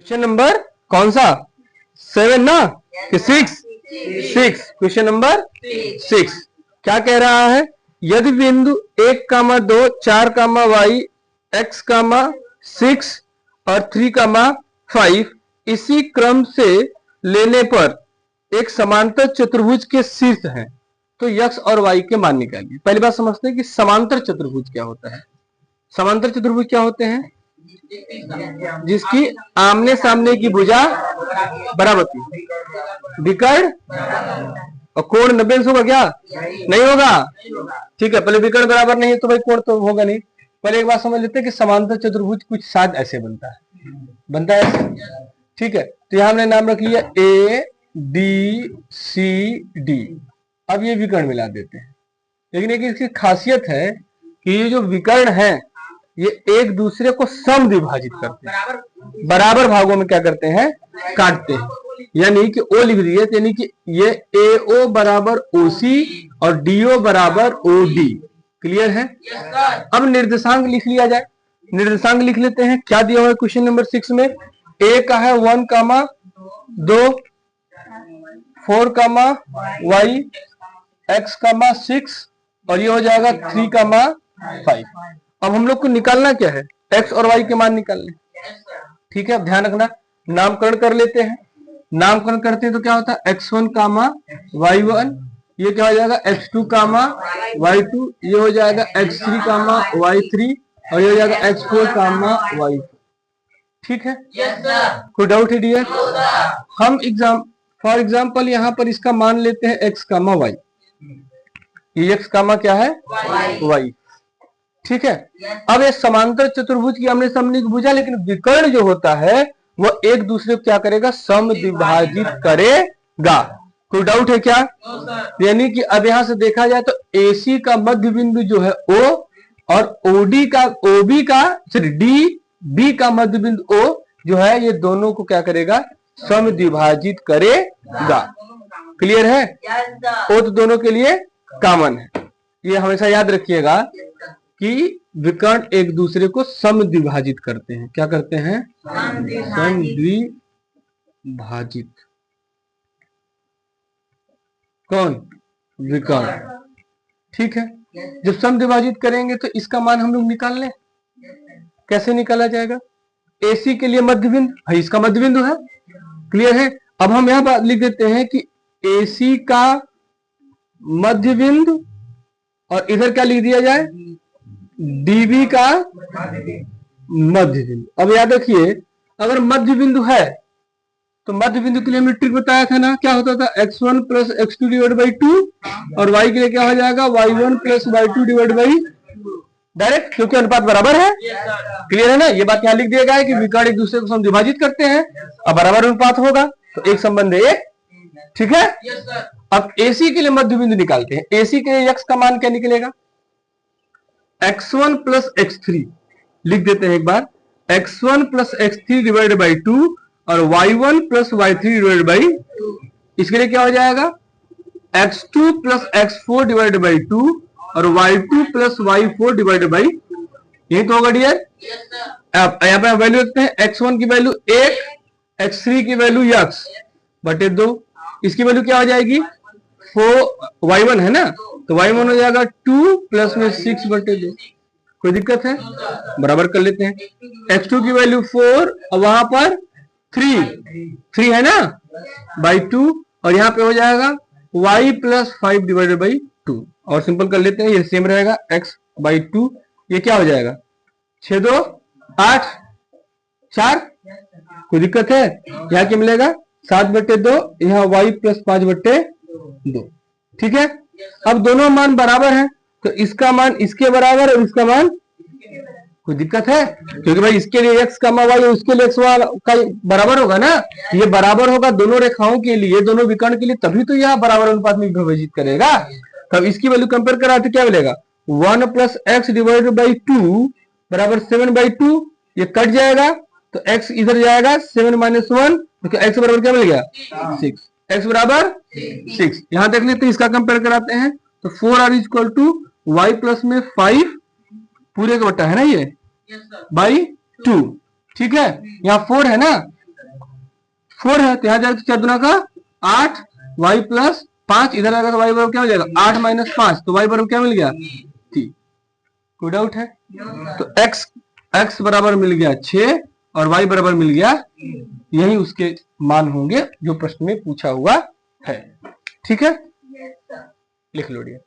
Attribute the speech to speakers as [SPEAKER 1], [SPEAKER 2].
[SPEAKER 1] Question number कौन सा 7 ना कि 6? क्वेश्चन नंबर 6 क्या कह रहा है? यदि बिंदु 1, 2, 4, y, x, 6 और 3, 5 इसी क्रम से लेने पर एक समांतर चतुर्भुज के शीर्ष हैं, तो x और y के मान निकालिए। पहली बात समझते हैं कि समांतर चतुर्भुज क्या होता है। समांतर चतुर्भुज क्या होते हैं? जिसकी आमने सामने की भुजा बराबर होती, विकर्ण और कोण 90 अंश होगा क्या? नहीं होगा। ठीक है, पहले विकर्ण बराबर नहीं है तो भाई कोण तो होगा नहीं। पहले एक बात समझ लेते हैं कि समांतर चतुर्भुज कुछ शायद ऐसे बनता है ऐसे। ठीक है, तो यहां हमने नाम रख लिया ABCD। अब ये विकर्ण मिला देते हैं, लेकिन एक इसकी खासियत है कि ये जो विकर्ण है ये एक दूसरे को समद्विभाजित करते हैं, बराबर भागों में क्या करते हैं? काटते हैं। यानी कि O लिख दिए, यानी कि ये AO बराबर OC और DO बराबर OD। क्लियर है? अब निर्देशांक लिख लिया जाए। निर्देशांक लिख लेते हैं। क्या दिया हुआ है क्वेश्चन नंबर 6 में? A का है 1, 2, 4, y, x, 6 और ये हो जाएगा 3, 5। अब हम लोग को निकालना क्या है? x और y के मान निकालने। ठीक है, अब ध्यान रखना, नामकरण कर लेते हैं। नामकरण करते हैं तो क्या होता है? x1, y1, ये क्या हो जाएगा? x2, y2, ये हो जाएगा x3, y3 और ये हो जाएगा x4, y4। ठीक है, कोई डाउट है डियर? हम फॉर एग्जाम्पल यहाँ पर इसका मान लेते हैं x, y। ये x, क्या है? y। ठीक है, अब ये समांतर चतुर्भुज की आमने सामने की भुजा, लेकिन विकर्ण जो होता है वो एक दूसरे को क्या करेगा? समद्विभाजित करेगा। कोई डाउट है क्या? यानी कि अब यहां से देखा जाए तो AC का मध्य बिंदु जो है O और OB का मध्य बिंदु O जो है, ये दोनों को क्या करेगा? समद्विभाजित करेगा। क्लियर है? O तो दोनों के लिए कॉमन है। ये हमेशा याद रखिएगा कि विकर्ण एक दूसरे को समद्विभाजित करते हैं। क्या करते हैं? समद्विभाजित। कौन? विकर्ण। ठीक है, जब समद्विभाजित करेंगे तो इसका मान हम लोग निकाल लें। कैसे निकाला जाएगा? AC के लिए मध्य बिंदु है, इसका मध्य बिंदु है। क्लियर है? अब हम यहां लिख देते हैं कि AC का मध्य बिंदु और इधर क्या लिख दिया जाए? DB का मध्य बिंदु। अब याद रखिए, अगर मध्य बिंदु है तो मध्य बिंदु के लिए हमने ट्रिक बताया था ना, क्या होता था? x1 plus x2 divide by 2 और y के लिए क्या हो जाएगा? y1 plus y2 divide by direct, क्योंकि अनुपात बराबर है। क्लियर है ना? ये बात यहाँ लिख दिया गया है कि विकर्ण एक दूसरे को समद्विभाजित करते हैं और बराबर अनुपात होगा तो एक संबंध एक। ठीक है, अब AC के लिए मध्य बिंदु निकालते हैं। AC के लिए x का मान क्या निकलेगा? x1 प्लस x3 लिख देते हैं एक बार, x1 plus x3 divide by 2 और y1 plus y3 divide by. इसके लिए क्या हो जाएगा? x2 plus x4 divide by 2 और y2 plus y4 divide by. यही तो होगा डियर। अब यहाँ पे वैल्यू रखते हैं। x1 की वैल्यू 1, x3 की वैल्यू x बटे 2, इसकी वैल्यू क्या हो जाएगी? 4, y1 है ना, तो y1 हो जाएगा 2 प्लस में 6 बटे 2। कोई दिक्कत है? बराबर कर लेते हैं। x2 की वैल्यू 4 और वहां पर 3 है ना, बाई 2 और यहाँ पे हो जाएगा y प्लस 5 डिवाइडेड बाई 2 और सिंपल कर लेते हैं, ये सेम रहेगा x बाई 2। ये क्या हो जाएगा? 6 2 8 4। कोई दिक्कत है? यहाँ क्या मिलेगा? 7 बटे 2, यहाँ y प्लस 5 बटे 2। ठीक है, अब दोनों मान बराबर हैं तो इसका मान इसके बराबर और इसका मान। कोई दिक्कत है? क्योंकि भाई इसके लिए x, y और उसके लिए x, y का बराबर होगा ना, ये बराबर होगा दोनों रेखाओं के लिए, दोनों विकर्ण के लिए, तभी तो यह बराबर अनुपात में विभाजित करेगा। तब इसकी वैल्यू कंपेयर करा तो क्या मिलेगा? 1 प्लस x डिवाइडेड बाई 2 बराबर 7 बाई 2। ये कट जाएगा तो x इधर जाएगा, 7 माइनस 1 तो x बराबर क्या मिल गया? 6। x बराबर 6। यहां देख लेते हैं, इसका कंपेयर कराते हैं तो 4r equal to y plus में 5 पूरे का बट्टा है ना ये बाई 2। ठीक है, यहाँ 4 है ना, 4 है तो यहाँ जाएगा 4 दूना का 8, y प्लस 5 इधर आएगा तो y बराबर क्या हो जाएगा 8 माइनस 5, तो y बराबर क्या मिल गया 3। कोई डाउट है? तो x बराबर मिल गया 6 और y बराबर मिल गया, यही उसके मान होंगे जो प्रश्न में पूछा हुआ है। ठीक है, लिख लो डियर।